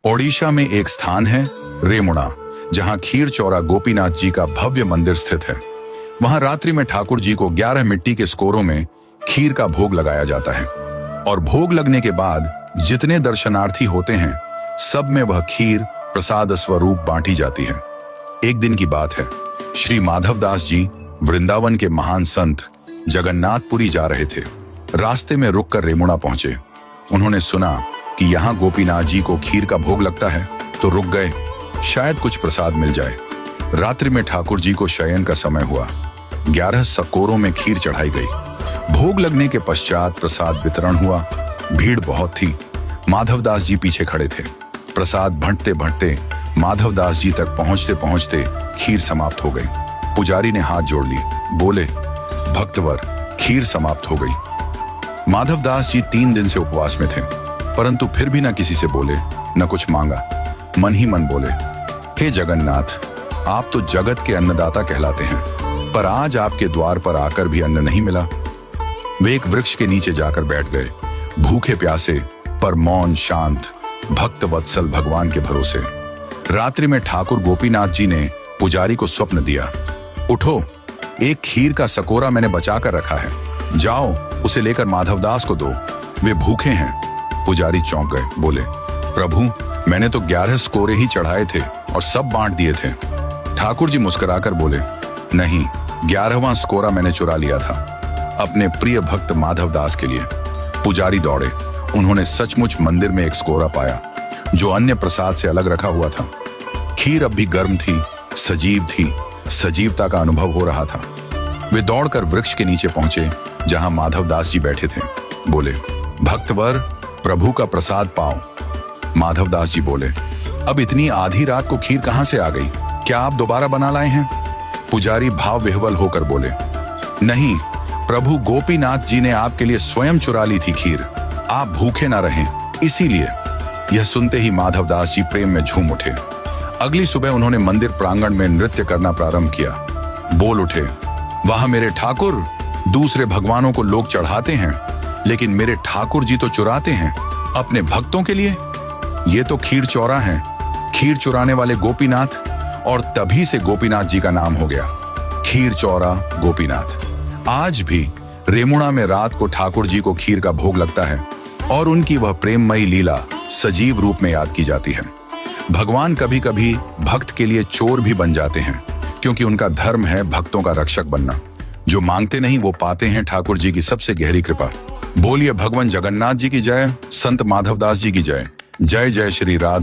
ओडिशा में एक स्थान है रेमुणा, जहां खीर चौरा गोपीनाथ जी का भव्य मंदिर स्थित है। वहां रात्रि में ठाकुर जी को 11 मिट्टी के स्कोरों में खीर का भोग लगाया जाता है और भोग लगने के बाद जितने दर्शनार्थी होते हैं सब में वह खीर प्रसाद स्वरूप बांटी जाती है। एक दिन की बात है, श्री माधवदास जी वृंदावन के महान संत जगन्नाथपुरी जा रहे थे। रास्ते में रुककर रेमुणा पहुंचे। उन्होंने सुना कि यहाँ गोपीनाथ जी को खीर का भोग लगता है, तो रुक गए, शायद कुछ प्रसाद मिल जाए। रात्रि में ठाकुर जी को शयन का समय हुआ। 11 सकोरों में खीर चढ़ाई गई। भोग लगने के पश्चात प्रसाद वितरण हुआ। भीड़ बहुत थी। माधवदास जी पीछे खड़े थे। प्रसाद भंटते भंटते माधवदास जी तक पहुंचते पहुंचते खीर समाप्त हो गई। पुजारी ने हाथ जोड़ लिए, बोले, भक्तवर, खीर समाप्त हो गई। माधवदास जी 3 दिन से उपवास में थे, परंतु फिर भी न किसी से बोले, न कुछ मांगा। मन ही मन बोले, हे जगन्नाथ, आप तो जगत के अन्नदाता कहलाते हैं, पर आज आपके द्वार पर आकर भी अन्न नहीं मिला। वे एक वृक्ष के नीचे जाकर बैठ गए, भूखे प्यासे पर मौन शांत भक्त वत्सल भगवान के भरोसे। रात्रि में ठाकुर गोपीनाथ जी ने पुजारी को स्वप्न दिया, उठो, एक खीर का सकोरा मैंने बचा कर रखा है, जाओ उसे लेकर माधवदास को दो, वे भूखे हैं। पुजारी चौंक गए, बोले, प्रभु, मैंने तो 11 स्कोरे ही चढ़ाए थे और सब बांट दिए थे। ठाकुर जी मुस्कुराकर बोले, नहीं, 11वां स्कोरा मैंने चुरा लिया था, अपने प्रिय भक्त माधवदास के लिए। पुजारी दौड़े। उन्होंने सचमुच मंदिर में एक स्कोरा पाया, जो अन्य प्रसाद से अलग रखा हुआ था। खीर अब भी गर्म थी, सजीव थी, सजीवता का अनुभव हो रहा था। वे दौड़कर वृक्ष के नीचे पहुंचे, जहां माधवदास जी बैठे थे। बोले, भक्तवर, प्रभु का प्रसाद पाओ। माधवदास जी बोले, अब इतनी आधी रात को खीर कहां से आ गई? क्या आप दोबारा बना लाए हैं? पुजारी भाव विह्वल होकर बोले, नहीं, प्रभु गोपीनाथ जी ने आपके लिए स्वयं चुरा ली थी खीर, आप भूखे ना रहें, इसीलिए। यह सुनते ही माधवदास जी प्रेम में झूम उठे। अगली सुबह उन्होंने मंदिर प्रांगण में नृत्य करना प्रारंभ किया। बोल उठे, वहां मेरे ठाकुर, दूसरे भगवानों को लोग चढ़ाते हैं, लेकिन मेरे ठाकुर जी तो चुराते हैं अपने भक्तों के लिए। ये तो खीर चौरा है, खीर चुराने वाले गोपीनाथ, और तभी से गोपीनाथ जी का नाम हो गया, खीर चौरा गोपीनाथ। आज भी रेमुणा में रात को ठाकुर जी को खीर का भोग लगता है और उनकी वह प्रेममयी लीला सजीव रूप में याद की जाती है। भगवान कभी कभी भक्त के लिए चोर भी बन जाते हैं, क्योंकि उनका धर्म है भक्तों का रक्षक बनना। जो मांगते नहीं वो पाते हैं ठाकुर जी की सबसे गहरी कृपा। बोलिए भगवान जगन्नाथ जी की जय, संत माधवदास जी की जय। जय जय श्री राधे।